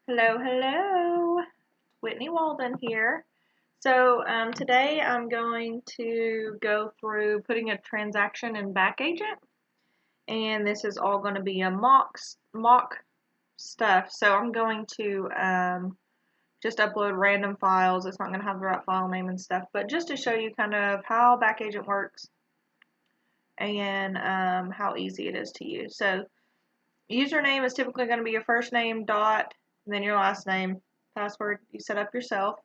Hello, hello. Whitney Walden here. So today I'm going to go through putting a transaction in Backagent, and this is all going to be a mock stuff. So I'm going to just upload random files. It's not going to have the right file name and stuff, but just to show you kind of how Backagent works and how easy it is to use. So username is typically going to be your first name, dot, and then your last name. Password you set up yourself.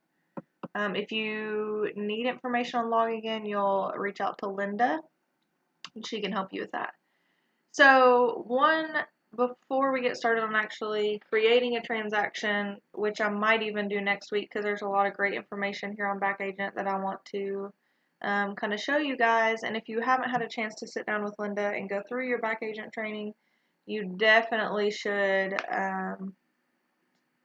If you need information on logging in, you'll reach out to Linda, and she can help you with that. So before we get started on actually creating a transaction, which I might even do next week because there's a lot of great information here on Backagent that I want to kind of show you guys. And if you haven't had a chance to sit down with Linda and go through your Backagent training, you definitely should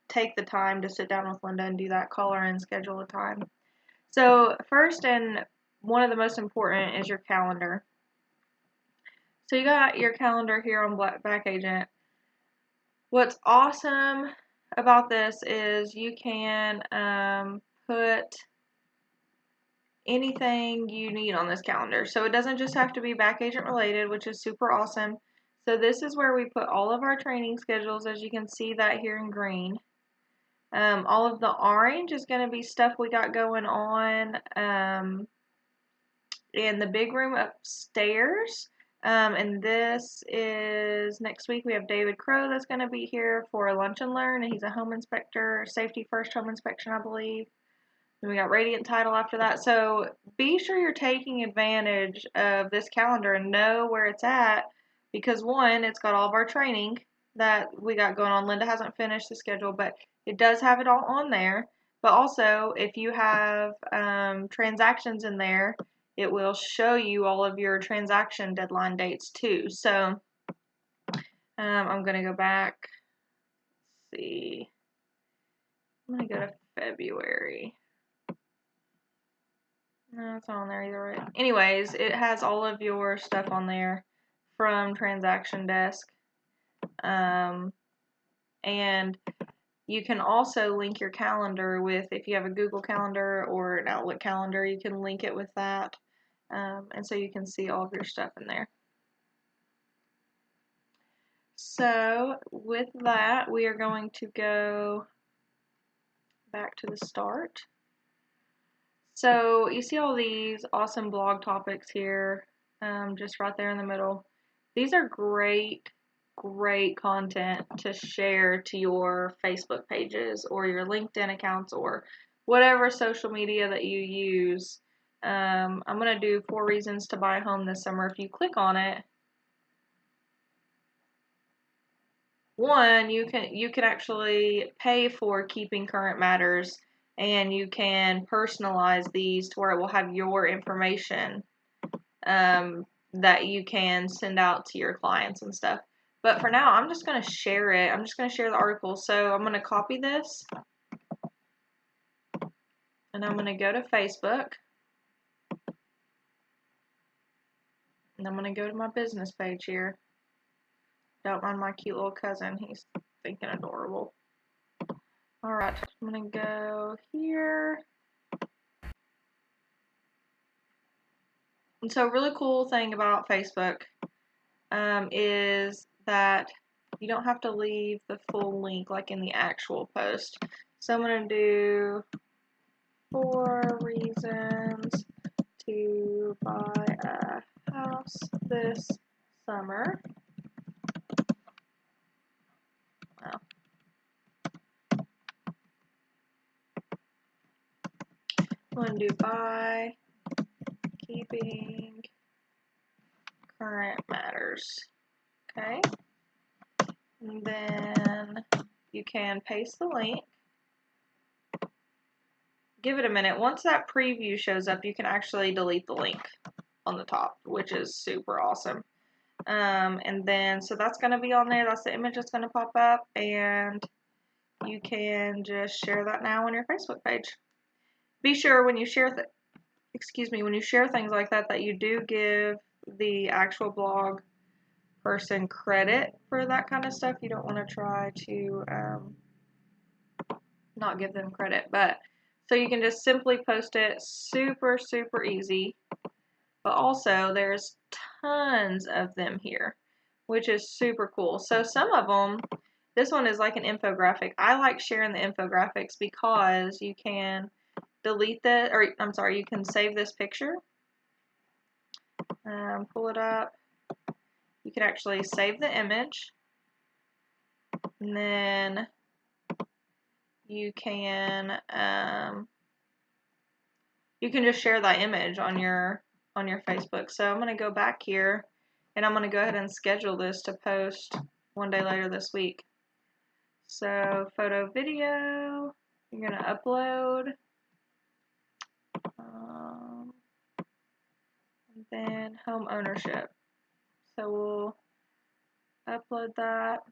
take the time to sit down with Linda and do that. Call her and schedule a time. So first and one of the most important is your calendar. So you got your calendar here on Backagent. What's awesome about this is you can put anything you need on this calendar. So it doesn't just have to be Backagent related, which is super awesome. So this is where we put all of our training schedules, as you can see that here in green. All of the orange is going to be stuff we got going on in the big room upstairs. And this is next week. We have David Crow that's going to be here for a lunch and learn, and he's a home inspector, safety first home inspection, I believe. And we got Radiant Title after that. So be sure you're taking advantage of this calendar and know where it's at, because one, it's got all of our training that we got going on. Linda hasn't finished the schedule, but it does have it all on there. But also, if you have transactions in there, it will show you all of your transaction deadline dates too. So I'm going to go back. Let's see. I'm going to go to February. No, it's not on there either. Right? Anyways, it has all of your stuff on there from Transaction Desk. And you can also link your calendar with, if you have a Google Calendar or an Outlook calendar, you can link it with that. And so you can see all of your stuff in there. So with that, we are going to go back to the start. So you see all these awesome blog topics here, just right there in the middle. These are great content to share to your Facebook pages or your LinkedIn accounts or whatever social media that you use. I'm going to do 4 reasons to buy a home this summer. If you click on it, one, you can actually pay for keeping current matters, and you can personalize these to where it will have your information that you can send out to your clients and stuff. But for now, I'm just going to share it. I'm just going to share the article. So I'm going to copy this, and I'm going to go to Facebook, and I'm going to go to my business page here. Don't mind my cute little cousin. He's thinking adorable. Alright, I'm going to go here. And so a really cool thing about Facebook is that you don't have to leave the full link like in the actual post. So I'm going to do 4 reasons to buy a house this summer. Wow. I'm going to do buy keeping current matters. Okay. And then you can paste the link. Give it a minute. Once that preview shows up, you can actually delete the link on the top, which is super awesome. And then, so that's going to be on there. That's the image that's going to pop up, and you can just share that now on your Facebook page. Be sure when you share when you share things like that, that you do give the actual blog person credit for that kind of stuff. You don't want to try to not give them credit. But so you can just simply post it, super, super easy. But also there's tons of them here, which is super cool. So some of them, this one is like an infographic. I like sharing the infographics because you can delete the, or I'm sorry, you can save this picture, pull it up. You can actually save the image, and then you can just share that image on your Facebook. So I'm going to go back here, and I'm going to go ahead and schedule this to post one day later this week. So photo, video, you're going to upload, and then home ownership. So we'll upload that.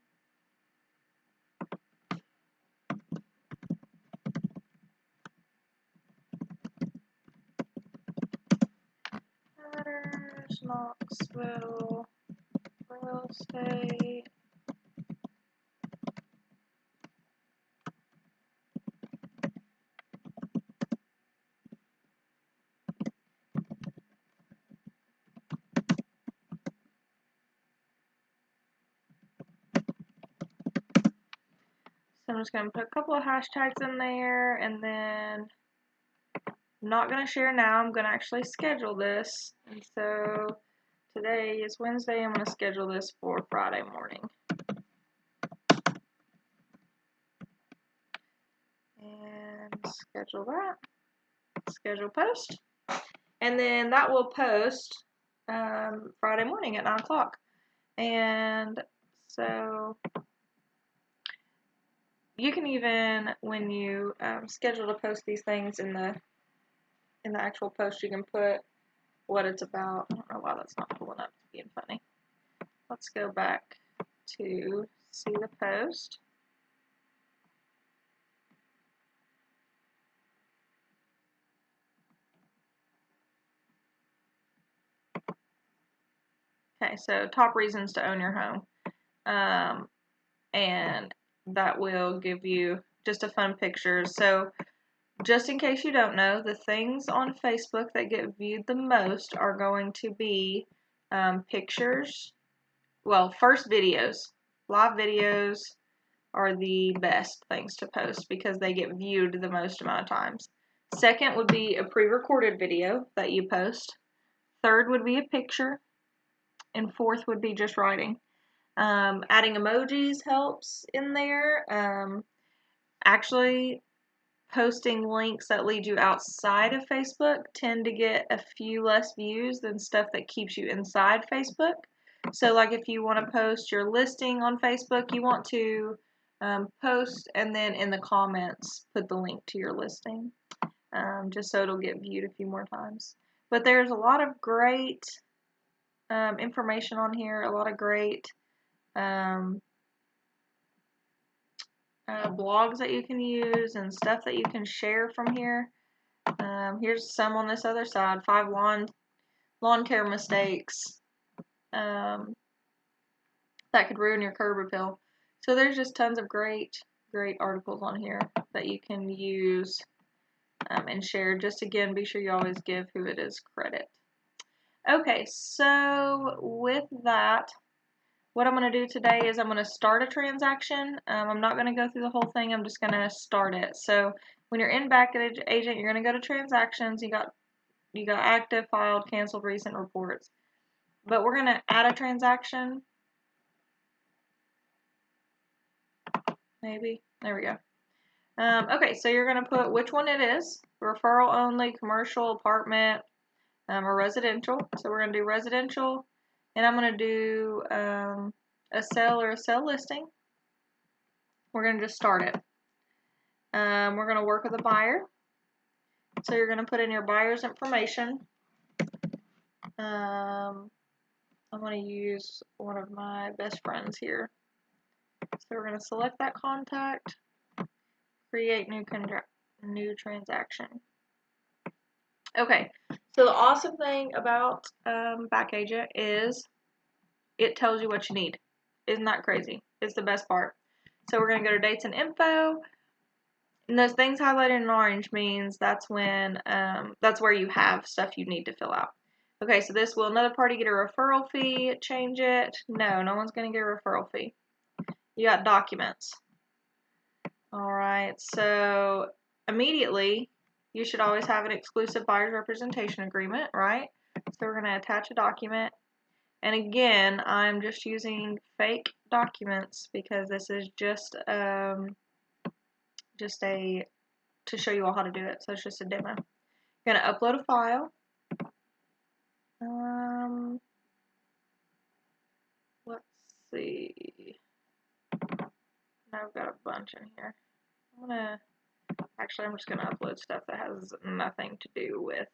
Matters, Knoxville, real estate. So I'm just going to put a couple of hashtags in there, and then I'm not going to share now. I'm going to actually schedule this. And so today is Wednesday. I'm going to schedule this for Friday morning. And schedule that. Schedule post. And then that will post Friday morning at 9 o'clock. And so you can even, when you schedule to post these things in the actual post, you can put what it's about. I don't know why that's not pulling up, it's being funny. Let's go back to see the post. Okay, so top reasons to own your home. And that will give you just a fun picture. So just in case you don't know, the things on Facebook that get viewed the most are going to be pictures. Well, first, videos. Live videos are the best things to post because they get viewed the most amount of times. Second would be a pre-recorded video that you post. Third would be a picture. And fourth would be just writing. Adding emojis helps in there. Actually, posting links that lead you outside of Facebook tend to get a few less views than stuff that keeps you inside Facebook. So like if you want to post your listing on Facebook, you want to post and then in the comments put the link to your listing, just so it'll get viewed a few more times. But there's a lot of great information on here, a lot of great blogs that you can use and stuff that you can share from here. Here's some on this other side. 5 lawn care mistakes that could ruin your curb appeal. So there's just tons of great articles on here that you can use and share. Just again, be sure you always give who it is credit. Okay, so with that, what I'm going to do today is I'm going to start a transaction. I'm not going to go through the whole thing. I'm just going to start it. So when you're in Back Agent, you're going to go to Transactions. You got active, filed, canceled, recent reports. But we're going to add a transaction. Maybe. There we go. Okay, so you're going to put which one it is. Referral only, commercial, apartment, or residential. So we're going to do residential. And I'm going to do a sell or a sell listing. We're going to just start it. We're going to work with a buyer. So you're going to put in your buyer's information. I'm going to use one of my best friends here. So we're going to select that contact, create new transaction. Okay, so the awesome thing about Back Agent is it tells you what you need. Isn't that crazy? It's the best part. So we're going to go to dates and info. And those things highlighted in orange means that's when, that's where you have stuff you need to fill out. Okay, so this, will another party get a referral fee? Change it. No, no one's going to get a referral fee. You got documents. Alright, so immediately, you should always have an exclusive buyer's representation agreement, right? So we're going to attach a document. And again, I'm just using fake documents because this is just a, to show you all how to do it. So it's just a demo. You're going to upload a file. Let's see. Now I've got a bunch in here. I'm just gonna upload stuff that has nothing to do with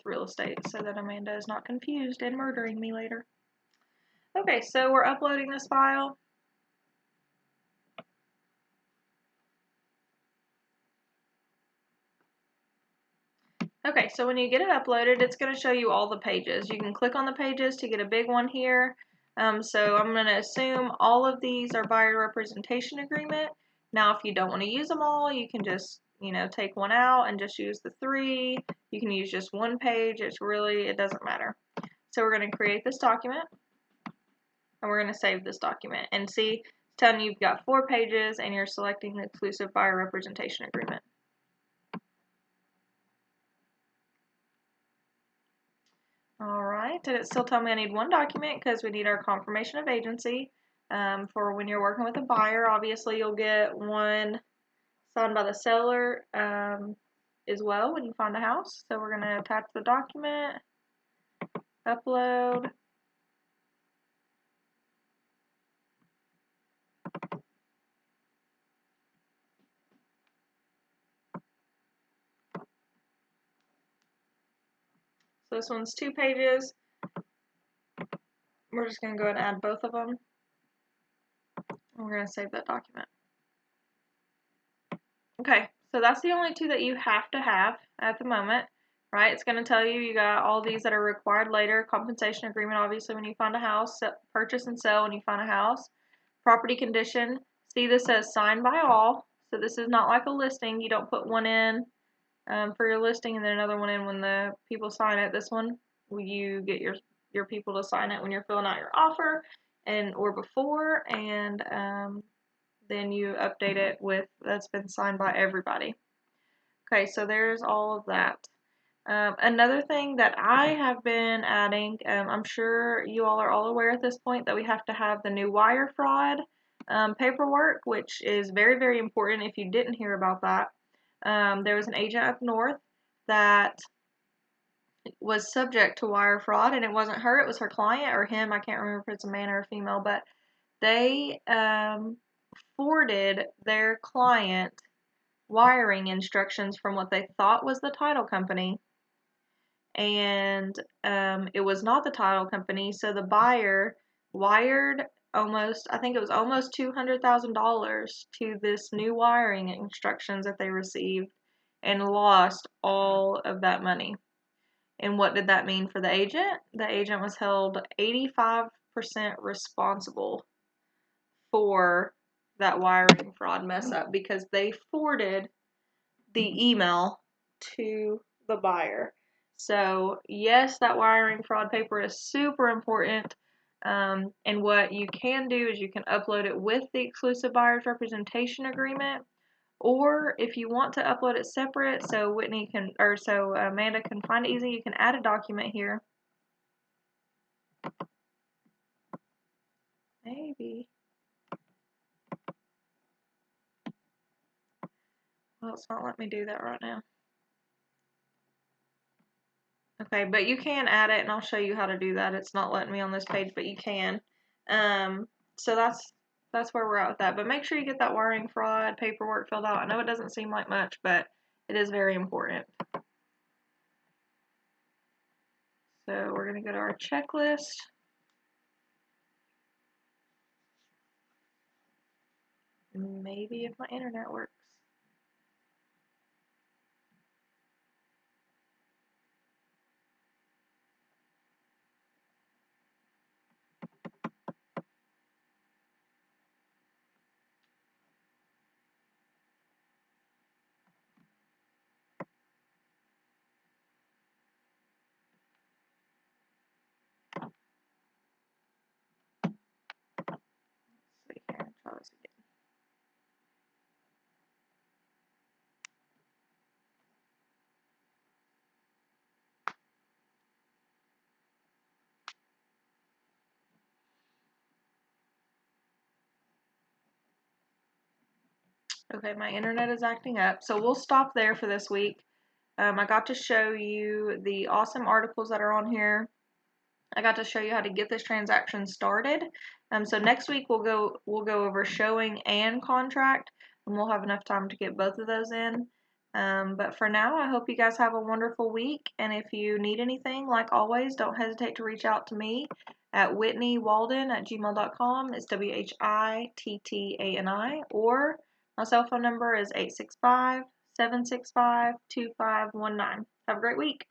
real estate so that Amanda is not confused and murdering me later. Okay, so we're uploading this file. Okay, so when you get it uploaded, it's going to show you all the pages. You can click on the pages to get a big one here. So I'm going to assume all of these are buyer representation agreement. Now, if you don't want to use them all, you can just, take one out and just use the 3. You can use just one page. It doesn't matter. So we're going to create this document, and we're going to save this document. And see, it's telling you you've got 4 pages, and you're selecting the exclusive buyer representation agreement. Alright, and it's still telling me I need one document because we need our confirmation of agency. For when you're working with a buyer, obviously you'll get one signed by the seller as well when you find a house. So we're going to attach the document, upload. So this one's 2 pages. We're just going to go ahead and add both of them. And we're going to save that document. Okay, so that's the only 2 that you have to have at the moment, right? It's going to tell you got all these that are required later. Compensation agreement, obviously, when you find a house. Purchase and sell when you find a house. Property condition. See, this says signed by all. So this is not like a listing. You don't put one in for your listing and then another one in when the people sign it. This one, you get your people to sign it when you're filling out your offer or before, and then you update it with that's been signed by everybody. Okay, so there's all of that. Another thing that I have been adding, I'm sure you all are all aware at this point that we have to have the new wire fraud paperwork, which is very, very important if you didn't hear about that. There was an agent up north that was subject to wire fraud, and it wasn't her, it was her client or him. I can't remember if it's a man or a female, but they forwarded their client wiring instructions from what they thought was the title company, and it was not the title company, so the buyer wired I think it was almost $200,000 to this new wiring instructions that they received and lost all of that money. And what did that mean for the agent? The agent was held 85% responsible for that wiring fraud mess up because they forwarded the email to the buyer. So yes, that wiring fraud paper is super important. And what you can do is you can upload it with the exclusive buyer's representation agreement, or if you want to upload it separate, so Amanda can find it easy, you can add a document here. Maybe. Well, it's not letting me do that right now. Okay, but you can add it, and I'll show you how to do that. It's not letting me on this page, but you can. So that's where we're at with that. But make sure you get that wiring fraud paperwork filled out. I know it doesn't seem like much, but it is very important. So we're going to go to our checklist. Maybe if my internet works. Okay, my internet is acting up, so we'll stop there for this week. I got to show you the awesome articles that are on here. I got to show you how to get this transaction started. So next week we'll go over showing and contract, and we'll have enough time to get both of those in. But for now, I hope you guys have a wonderful week. And if you need anything, like always, don't hesitate to reach out to me at whitnywalden@gmail.com. It's WHITTANI, or my cell phone number is 865-765-2519. Have a great week.